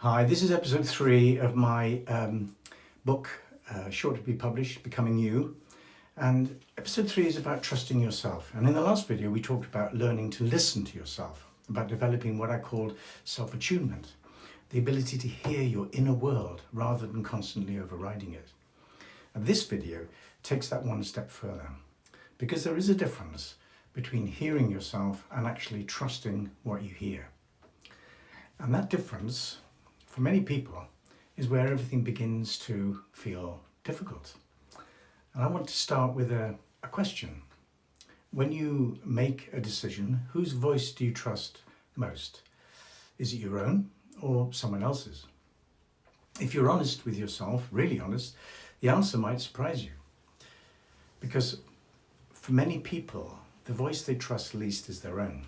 Hi, this is episode 3 of my book, short to be published, Becoming You. And episode 3 is about trusting yourself. And in the last video, we talked about learning to listen to yourself, about developing what I called self-attunement, the ability to hear your inner world rather than constantly overriding it. And this video takes that one step further, because there is a difference between hearing yourself and actually trusting what you hear. And that difference, for many people, is where everything begins to feel difficult. And I want to start with a question. When you make a decision, whose voice do you trust most? Is it your own or someone else's? If you're honest with yourself, really honest, the answer might surprise you. Because for many people, the voice they trust least is their own.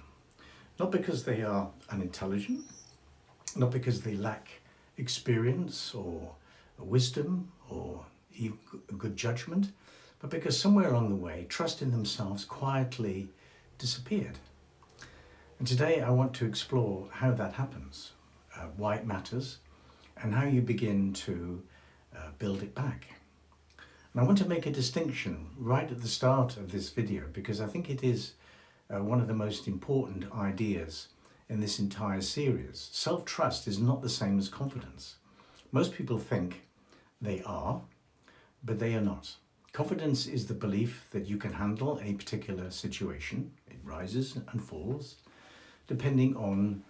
Not because they are unintelligent, not because they lack experience or wisdom or even good judgment, but because somewhere along the way, trust in themselves quietly disappeared. And today I want to explore how that happens, why it matters, and how you begin to build it back. And I want to make a distinction right at the start of this video, because I think it is one of the most important ideas in this entire series. Self-trust is not the same as confidence. Most people think they are, but they are not. Confidence is the belief that you can handle a particular situation. It rises and falls depending on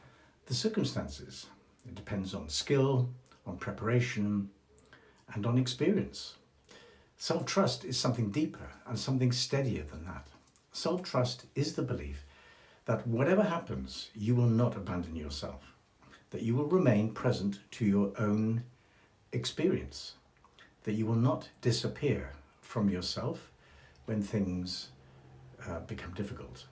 the circumstances. It depends on skill, on preparation, and on experience. Self-trust is something deeper and something steadier than that. Self-trust is the belief that whatever happens, you will not abandon yourself, that you will remain present to your own experience, that you will not disappear from yourself when things become difficult.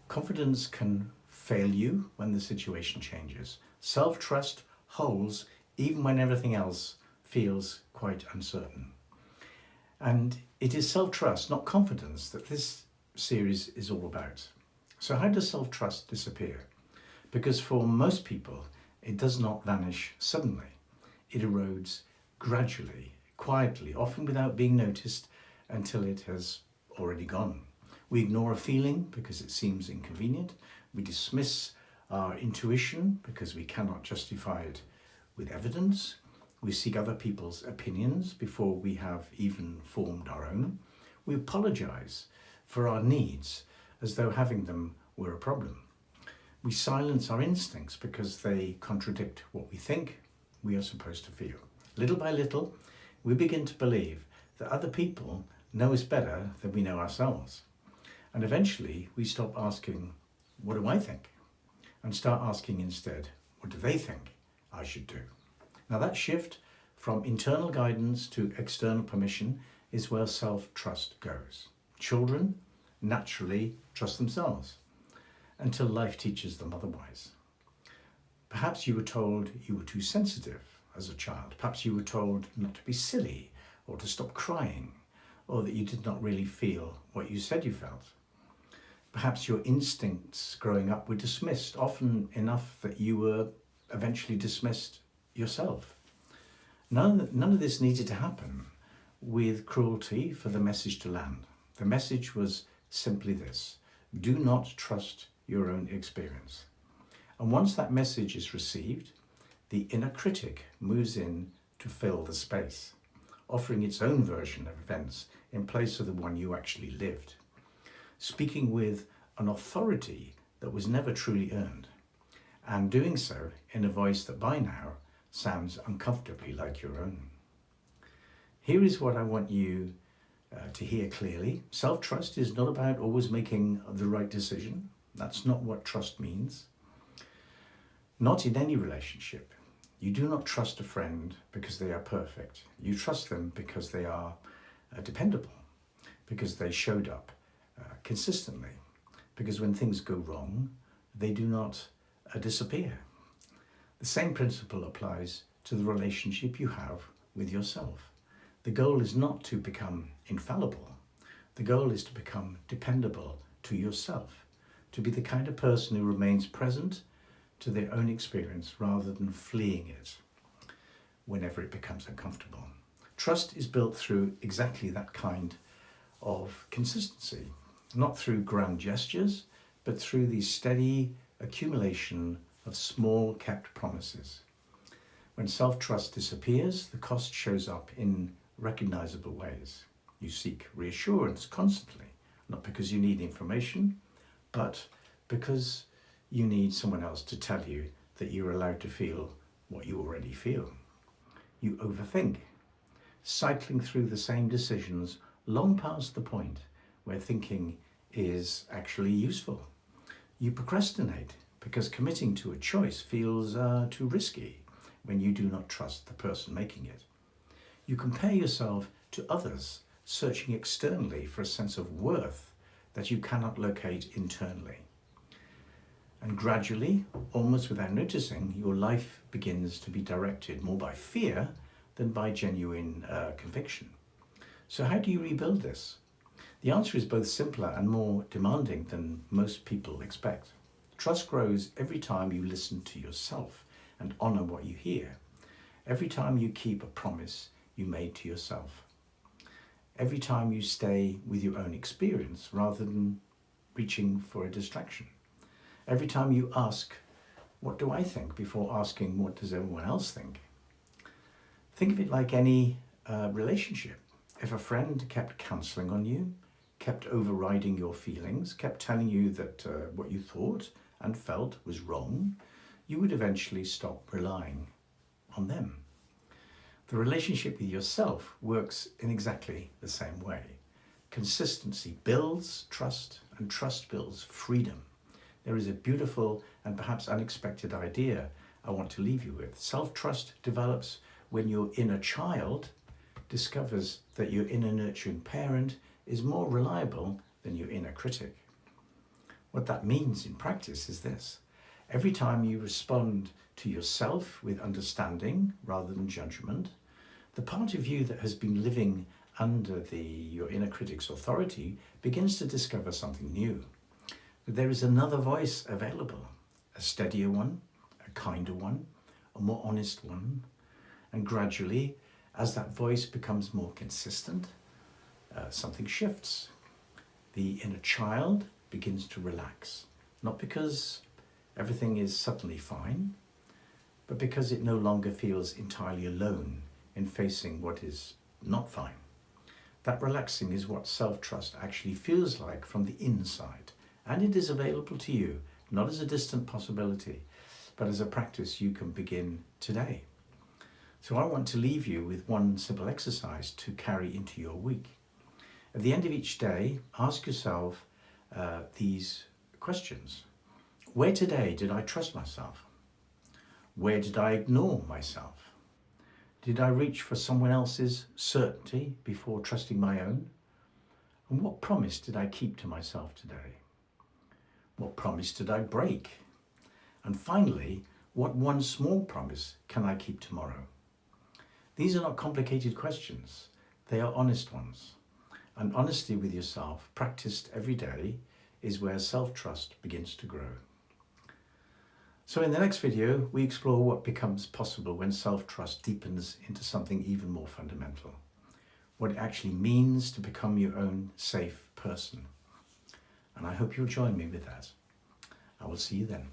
Confidence can fail you when the situation changes. Self-trust holds even when everything else feels quite uncertain. And it is self-trust, not confidence, that this series is all about. So how does self-trust disappear? Because for most people, it does not vanish suddenly. It erodes gradually, quietly, often without being noticed until it has already gone. We ignore a feeling because it seems inconvenient. We dismiss our intuition because we cannot justify it with evidence. We seek other people's opinions before we have even formed our own. We apologize for our needs as though having them were a problem. We silence our instincts because they contradict what we think we are supposed to feel. Little by little, we begin to believe that other people know us better than we know ourselves. And eventually, we stop asking, what do I think? And start asking instead, what do they think I should do? Now that shift from internal guidance to external permission is where self-trust goes. Children naturally trust themselves until life teaches them otherwise. Perhaps you were told you were too sensitive as a child. Perhaps you were told not to be silly or to stop crying, or that you did not really feel what you said you felt. Perhaps your instincts growing up were dismissed, often enough that you were eventually dismissed yourself. None of this needed to happen with cruelty for the message to land. The message was simply this: do not trust your own experience. And once that message is received, the inner critic moves in to fill the space, offering its own version of events in place of the one you actually lived, speaking with an authority that was never truly earned, and doing so in a voice that by now sounds uncomfortably like your own. Here is what I want you to hear clearly. Self-trust is not about always making the right decision. That's not what trust means. Not in any relationship. You do not trust a friend because they are perfect. You trust them because they are dependable, because they showed up consistently, because when things go wrong, they do not disappear. The same principle applies to the relationship you have with yourself. The goal is not to become infallible. The goal is to become dependable to yourself, to be the kind of person who remains present to their own experience rather than fleeing it whenever it becomes uncomfortable. Trust is built through exactly that kind of consistency, not through grand gestures, but through the steady accumulation of small kept promises. When self-trust disappears, the cost shows up in recognizable ways. You seek reassurance constantly, not because you need information, but because you need someone else to tell you that you're allowed to feel what you already feel. You overthink, cycling through the same decisions long past the point where thinking is actually useful. You procrastinate because committing to a choice feels too risky when you do not trust the person making it. You compare yourself to others, searching externally for a sense of worth that you cannot locate internally. And gradually, almost without noticing, your life begins to be directed more by fear than by genuine conviction. So how do you rebuild this? The answer is both simpler and more demanding than most people expect. Trust grows every time you listen to yourself and honor what you hear. Every time you keep a promise you made to yourself. Every time you stay with your own experience rather than reaching for a distraction. Every time you ask, what do I think, before asking, what does everyone else think? Think of it like any relationship. If a friend kept cancelling on you, kept overriding your feelings, kept telling you that what you thought and felt was wrong, you would eventually stop relying on them. The relationship with yourself works in exactly the same way. Consistency builds trust, and trust builds freedom. There is a beautiful and perhaps unexpected idea I want to leave you with. Self-trust develops when your inner child discovers that your inner nurturing parent is more reliable than your inner critic. What that means in practice is this. Every time you respond to yourself with understanding rather than judgment, the part of you that has been living under your inner critic's authority begins to discover something new. There is another voice available, a steadier one, a kinder one, a more honest one. And gradually, as that voice becomes more consistent, something shifts. The inner child begins to relax, not because everything is suddenly fine, but because it no longer feels entirely alone in facing what is not fine. That relaxing is what self-trust actually feels like from the inside, and it is available to you, not as a distant possibility, but as a practice you can begin today. So I want to leave you with one simple exercise to carry into your week. At the end of each day, ask yourself these questions. Where today did I trust myself? Where did I ignore myself? Did I reach for someone else's certainty before trusting my own? And what promise did I keep to myself today? What promise did I break? And finally, what one small promise can I keep tomorrow? These are not complicated questions. They are honest ones. And honesty with yourself, practiced every day, is where self-trust begins to grow. So in the next video, we explore what becomes possible when self-trust deepens into something even more fundamental. What it actually means to become your own safe person. And I hope you'll join me with that. I will see you then.